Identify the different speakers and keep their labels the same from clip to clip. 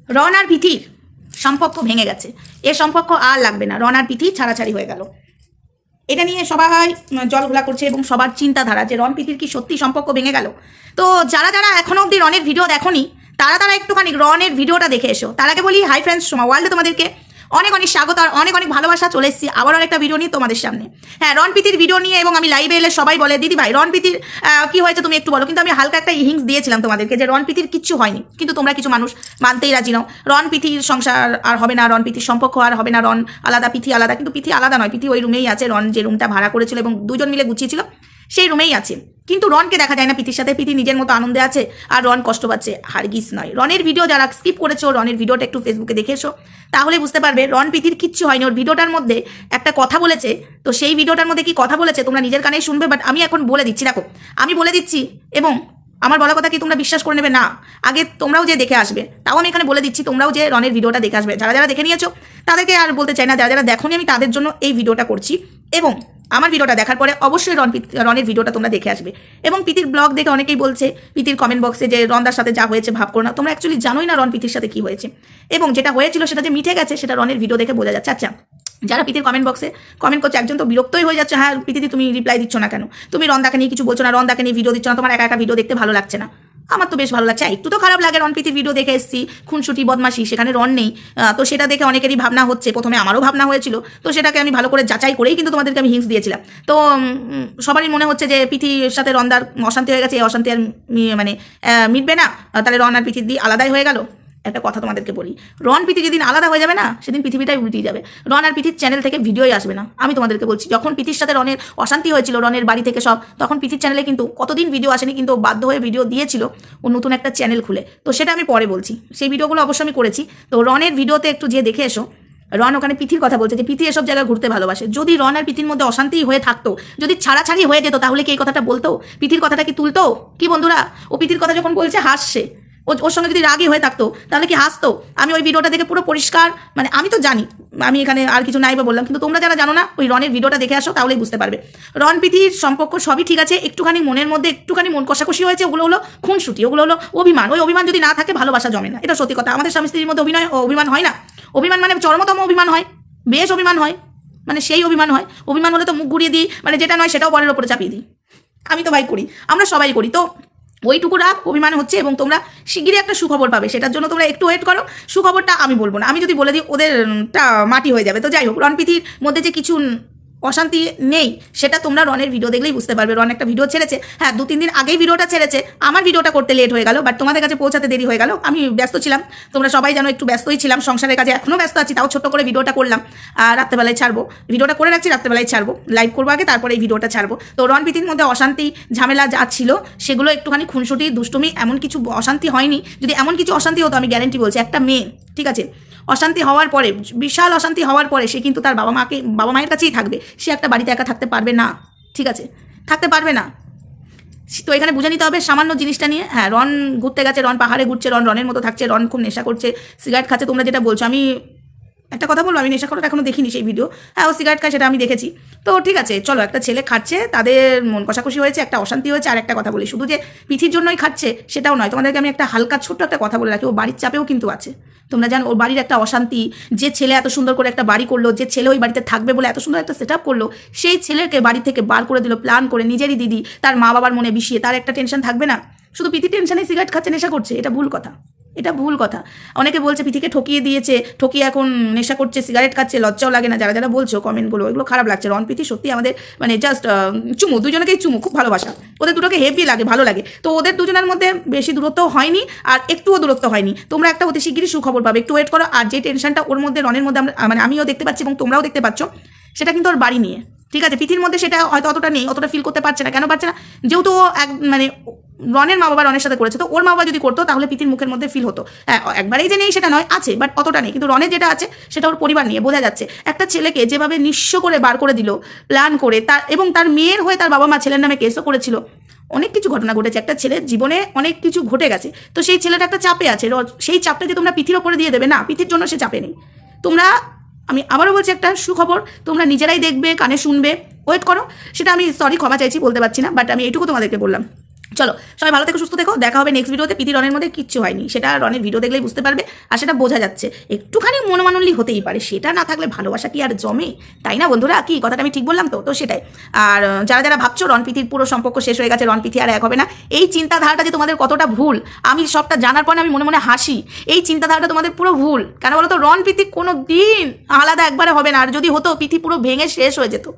Speaker 1: রন আর পিথির সম্পর্ক ভেঙে গেছে, এর সম্পর্ক আর লাগবে না, রন আর পিথি ছাড়াছাড়ি হয়ে গেল। এটা নিয়ে সবাই জলঘোলা করছে এবং সবার চিন্তাধারা যে রন পিথির কি সত্যি সম্পর্ক ভেঙে গেল। তো যারা যারা এখনো অবধি রনের ভিডিও দেখোনি তারা একটুখানি রনের ভিডিওটা দেখে এসো। তার আগে বলি, হাই ফ্রেন্ডস, ওয়ার্ল্ডে তোমাদেরকে অনেক অনেক স্বাগত আর অনেক অনেক ভালোবাসা। চলে এসেছি আবার একটা ভিডিও নিয়ে তোমাদের সামনে। হ্যাঁ, রন পিথির ভিডিও নিয়ে, এবং আমি লাইভে এলে সবাই বলে দিদি ভাই রন পিথির কি হয়েছে তুমি একটু বলো, কিন্তু আমি হালকা একটা হিংস দিয়েছিলাম তোমাদেরকে যে রন পিথির কিচ্ছু হয়নি, কিন্তু তোমরা কিছু মানুষ মানতেই রাজি নাও। রন পিথির সংসার আর হবে না, রন পিথির সম্পর্ক আর হবে না, রন আলাদা পিথি আলাদা, কিন্তু পিথি আলাদা নয়, পিথি ওই রুমেই আছে। রন যে রুমটা ভাড়া করেছিল এবং দুজন মিলে গুছিয়েছিল সেই রুমেই আছে, কিন্তু রনকে দেখা যায় না পিথির সাথে। পিথি নিজের মতো আনন্দে আছে আর রন কষ্ট পাচ্ছে, হারগিস নয়। রনের ভিডিও যারা স্কিপ করেছো, রনের ভিডিওটা একটু ফেসবুকে দেখে এসো, তাহলে বুঝতে পারবে রন পিথির কিচ্ছু হয়নি। ওর ভিডিওটার মধ্যে একটা কথা বলেছে, তো সেই ভিডিওটার মধ্যে কি কথা বলেছে তোমরা নিজের কানেই শুনবে, বাট আমি এখন বলে দিচ্ছি। দেখো, আমি বলে দিচ্ছি এবং আমার বলা কথা কি তোমরা বিশ্বাস করে নেবে না, আগে তোমরাও যে দেখে আসবে। তাও আমি এখানে বলে দিচ্ছি, তোমরাও যে রনের ভিডিওটা দেখে আসবে। যারা যারা দেখে নিয়েছো তাদেরকে আর বলতে চাই না, যারা যারা দেখোনি আমি তাদের জন্য এই ভিডিওটা করছি। এবং আমার ভিডিওটা দেখার পরে অবশ্যই রনের ভিডিওটা তোমরা দেখে আসবে। এবং পিতির ব্লগ দেখে অনেকেই বলছে পিতির কমেন্ট বক্সে যে রনদার সাথে যা হয়েছে ভাব করো না। তোমরা অ্যাকচুয়ালি জানোই না রন পিতির সাথে কি হয়েছে, এবং যেটা হয়েছিল সেটা যে মিঠে গেছে সেটা রনের ভিডিও দেখে বোঝা যাচ্ছে। আচ্ছা, যারা পিতির কমেন্ট বক্সে কমেন্ট করছে, একজন তো বিরক্তই হয়ে যাচ্ছে, হ্যাঁ পিতিদি তুমি রিপ্লাই দিচ্ছ না কেন, তুমি রনদাকে নিয়ে কিছু বলছো না, রনদাকে নিয়ে ভিডিও দিচ্ছ না, তোমার একা একা ভিডিও দেখতে ভালো লাগছে না। আমার তো বেশ ভালো লাগছে, একটু তো খারাপ লাগে। রন পিতির ভিডিও দেখে এসেছি, খুনসুটি বদমাশি, সেখানে রন নেই। তো সেটা দেখে অনেকেরই ভাবনা হচ্ছে, প্রথমে আমারও ভাবনা হয়েছিল, তো সেটাকে আমি ভালো করে যাচাই করেই কিন্তু তোমাদেরকে আমি হিংস দিয়েছিলাম। তো সবারই মনে হচ্ছে যে পিথির সাথে রনদার অশান্তি হয়ে গেছে, এই অশান্তি আর মানে মিটবে না, তাহলে রন আর পিথির দিয়ে আলাদাই হয়ে গেল। একটা কথা তোমাদেরকে বলি, রন পিথি যেদিন আলাদা হয়ে যাবে না, সেদিন পৃথিবীটাই উল্টিয়ে যাবে। রন আর পিথির চ্যানেল থেকে ভিডিওই আসবে না, আমি তোমাদেরকে বলছি। যখন পিথির সাথে রনের অশান্তি হয়েছিল, রনের বাড়ি থেকে সব, তখন পিথির চ্যানেলে কিন্তু কতদিন ভিডিও আসেনি, কিন্তু বাধ্য হয়ে ভিডিও দিয়েছিল ও নতুন একটা চ্যানেল খুলে। তো সেটা আমি পরে বলছি, সেই ভিডিওগুলো অবশ্যই আমি করেছি। তো রনের ভিডিওতে একটু যে দেখে এসো, রন ওখানে পিথির কথা বলছে যে পিথি এসব জায়গায় ঘুরতে ভালোবাসে। যদি রন আর পিথির মধ্যে অশান্তি হয়ে থাকতো, যদি ছাড়াছাড়ি হয়ে যেত, তাহলে কি এই কথাটা বলতো? পিথির কথাটা কি তুলতো? কি বন্ধুরা, ও পিথির কথা যখন বলছে হাসছে, ওর সঙ্গে যদি রাগই হয়ে থাকতো তাহলে কি হাসতো? আমি ওই ভিডিওটা দেখে পুরো পরিষ্কার, মানে আমি তো জানি, আমি এখানে আর কিছু নাই বা বললাম, কিন্তু তোমরা যারা জানো না ওই রনের ভিডিওটা দেখে আসো, তাহলেই বুঝতে পারবে। রন পিথির সম্পর্ক সবই ঠিক আছে, একটুখানি মনের মধ্যে একটুখানি মন কষাকষি হয়েছে, ওগুলো হলো খুনসুটি, ওগুলো হলো অভিমান। ওই অভিমান যদি না থাকে ভালোবাসা জমে না, এটা সত্যি কথা। আমাদের স্বামী স্ত্রীর মধ্যে অভিমান হয় না, অভিমান মানে চরমতম অভিমান হয়, বেশ অভিমান হয়, মানে সেই অভিমান হয়। অভিমান হলে তো মুখ ঘুরিয়ে দিই, মানে যেটা নয় সেটাও বরের ওপরে চাপিয়ে দিই। আমি তো ভাই করি, আমরা সবাই করি। তো ওইটুকু রাগ অভিমান হচ্ছে, এবং তোমরা শিগগিরই একটা সুখবর পাবে, সেটার জন্য তোমরা একটু ওয়েট করো। সুখবরটা আমি বলবো না, আমি যদি বলে দিই ওদেরটা মাটি হয়ে যাবে। তো যাই হোক, রনপিথির মধ্যে যে কিছু অশান্তি নেই সেটা তোমরা রনের ভিডিও দেখলেই বুঝতে পারবে। রন একটা ভিডিও ছেড়েছে, হ্যাঁ 2-3 দিন আগেই ভিডিওটা ছেড়েছে, আমার ভিডিওটা করতে লেট হয়ে গেল, বাট তোমাদের কাছে পৌঁছাতে দেরি হয়ে গেল। আমি ব্যস্ত ছিলাম, তোমরা সবাই জানো একটু ব্যস্তই ছিলাম, সংসারের কাজে এখনও ব্যস্ত আছি, তাও ছোট্ট করে ভিডিওটা করলাম। আর রাত্রেবেলায় ছাড়বো, ভিডিওটা করে রাখছি, রাত্রেবেলায় ছাড়বো, লাইভ করবো আগে, তারপরে এই ভিডিওটা ছাড়বো। তো রনপিথির মধ্যে অশান্তি ঝামেলা যা ছিল সেগুলো একটুখানি খুনসুটি দুষ্টুমি, এমন কিছু অশান্তি হয়নি। যদি এমন কিছু অশান্তি হতো, আমি গ্যারেন্টি বলছি, একটা মেয়ে ঠিক আছে অশান্তি হওয়ার পরে, বিশাল অশান্তি হওয়ার পরে সে কিন্তু তার বাবা মায়ের কাছেই থাকবে, সে একটা বাড়িতে একা থাকতে পারবে না, ঠিক আছে, থাকতে পারবে না। তো এখানে বুঝে নিতে হবে সামান্য জিনিসটা নিয়ে। হ্যাঁ, রন ঘুরতে গেছে, রন পাহাড়ে ঘুরছে, রনের মতো থাকছে, রন খুব নেশা করছে, সিগারেট খাচ্ছে, তোমরা যেটা বলছো। আমি একটা কথা বলবো, আমি নেশা করাটা এখনো দেখিনি সেই ভিডিও। হ্যাঁ, ও সিগারেট খায় সেটা আমি দেখেছি। তো ঠিক আছে, চলো, একটা ছেলে খাচ্ছে, তাদের মন কষাকষি হয়েছে, একটা অশান্তি হয়েছে। আর একটা কথা বলি, শুধু যে পিথির জন্যই খাচ্ছে সেটাও নয়, তোমাদেরকে আমি একটা হালকা ছোট্ট একটা কথা বলে রাখি, ও বাড়ির চাপেও কিন্তু আছে। তোমরা জানো ওর বাড়ির একটা অশান্তি, যে ছেলে এত সুন্দর করে একটা বাড়ি করলো, যে ছেলে ওই বাড়িতে থাকবে বলে এত সুন্দর একটা সেট আপ করলো, সেই ছেলেকে বাড়ি থেকে বার করে দিল প্ল্যান করে, নিজেরই দিদি, তার মা বাবার মনে বিষিয়ে। তার একটা টেনশন থাকবে না? শুধু পিথি টেনশনে সিগারেট খাচ্ছে, নেশা করছে, এটা ভুল কথা, এটা ভুল কথা। অনেকে বলছে পিথিকে ঠকিয়ে দিয়েছে, ঠকিয়ে এখন নেশা করছে, সিগারেট খাচ্ছে, লজ্জাও লাগে না? যারা যারা বলছো কমেন্টগুলো, এগুলো খারাপ লাগছে। রন পিথি সত্যি আমাদের মানে জাস্ট চুমু, দুজনেকেই চুমু, খুব ভালোবাসা, ওদের দুটোকে হেভি লাগে, ভালো লাগে। তো ওদের দুজনের মধ্যে বেশি দূরত্বও হয়নি আর একটুও দূরত্ব হয়নি। তোমরা একটা অতি শিগগিরই সুখবর পাবে, একটু ওয়েট করো। আর যে টেনশনটা ওর মধ্যে, রনের মধ্যে, মানে আমিও দেখতে পাচ্ছি এবং তোমরাও দেখতে পাচ্ছ, সেটা কিন্তু ওর বাড়ি নিয়ে, ঠিক আছে। পিথির মধ্যে সেটা হয়তো অতটা নেই, অতটা ফিল করতে পারছে না। কেন পারছে না? যেহেতু মানে রনের মা বাবা রনের সাথে করেছে, তো ওর মা বাবা যদি করতো তাহলে পিথির মুখের মধ্যে ফিল হতো। হ্যাঁ, একবারেই যে নেই সেটা নয়, আছে, বাট অতটা নেই। কিন্তু রনের যেটা আছে সেটা ওর পরিবার নিয়ে বোঝা যাচ্ছে। একটা ছেলেকে যেভাবে নিঃস্ব করে বার করে দিল প্ল্যান করে, তার এবং তার মেয়ের হয়ে তার বাবা মা ছেলের নামে কেসও করেছিল। অনেক কিছু ঘটনা ঘটেছে, একটা ছেলের জীবনে অনেক কিছু ঘটে গেছে। তো সেই ছেলেটা একটা চাপে আছে, সেই চাপটা যে তোমরা পিথির ওপরে দিয়ে দেবে না, পিথির জন্য সে চাপে নেই। তোমরা, আমি আবারও বলছি, একটা সুখবর তোমরা নিজেরাই দেখবে, কানে শুনবে, ওয়েট করো। সেটা আমি ক্ষমা চাইছি, বলতে পারছি না, বাট আমি এইটুকু তোমাদেরকে বললাম। চলো সবাই ভালো থেকো, সুস্থ থেকো, দেখা হবে নেক্সট ভিডিওতে। প্রীতি রনের মধ্যে কিচ্ছু হয়নি, সেটা রনের ভিডিও দেখলেই বুঝতে পারবে, আর সেটা বোঝা যাচ্ছে। একটুখানি মনোমানলি হতেই পারে, সেটা না থাকলে ভালোবাসা কি আর জমে? তাই না বন্ধুরা? কি কথাটা আমি ঠিক বললাম? তো সেটাই। আর যারা যারা ভাবছো রন প্রীতির পুরো সম্পর্ক শেষ হয়ে গেছে, রন প্রীতি আর এক হবে না, এই চিন্তাধারাটা যে তোমাদের কতটা ভুল, আমি সবটা জানার পর আমি মনে মনে হাসি। এই চিন্তাধারাটা তোমাদের পুরো ভুল। কেন বলো তো? রন প্রীতি কোনো দিন আলাদা একবারে হবে না, আর যদি হতো প্রীতি পুরো ভেঙে শেষ হয়ে যেত।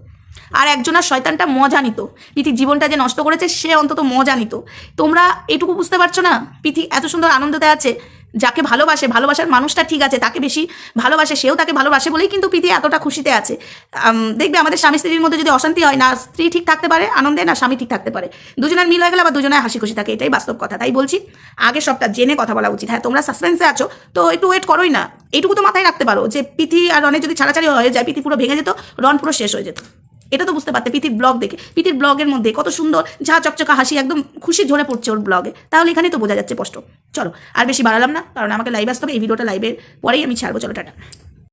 Speaker 1: আর একজনের শয়তানটা মজা নিত, পৃথির জীবনটা যে নষ্ট করেছে সে অন্তত মজা নিত। তোমরা এটুকু বুঝতে পারছো না? পৃথি এত সুন্দর আনন্দতে আছে, যাকে ভালোবাসে, ভালোবাসার মানুষটা ঠিক আছে, তাকে বেশি ভালোবাসে, সেও তাকে ভালোবাসে বলেই কিন্তু পৃথি এতটা খুশিতে আছে। দেখবে আমাদের স্বামী স্ত্রীর মধ্যে যদি অশান্তি হয়, না স্ত্রী ঠিক থাকতে পারে আনন্দে, না স্বামী ঠিক থাকতে পারে, দুজনের মিল হয়ে গেলে আবার দুজনের হাসি খুশি থাকে, এটাই বাস্তব কথা। তাই বলছি আগে সবটা জেনে কথা বলা উচিত। হ্যাঁ, তোমরা সাসপেন্সে আছো তো একটু ওয়েট করোই না, এইটুকু তো মাথায় রাখতে পারো যে পৃথি আর রনের যদি ছাড়াছাড়ি হয়ে যায়, পৃথি পুরো ভেঙে যেত, রন পুরো শেষ হয়ে যেত। এটা তো বুঝতে পারতে পৃথির ব্লগ দেখে। পৃথির ব্লগের মধ্যে কত সুন্দর ঝা চকচকা হাসি, একদম খুশি ঝরে পড়ছে ওর ব্লগে, তাহলে এখানেই তো বোঝা যাচ্ছে স্পষ্ট। চলো আর বেশি বাড়ালাম না, কারণ আমাকে লাইভ আসতে হবে, এই ভিডিওটা লাইভের পরেই আমি ছাড়বো। চলো টাটা।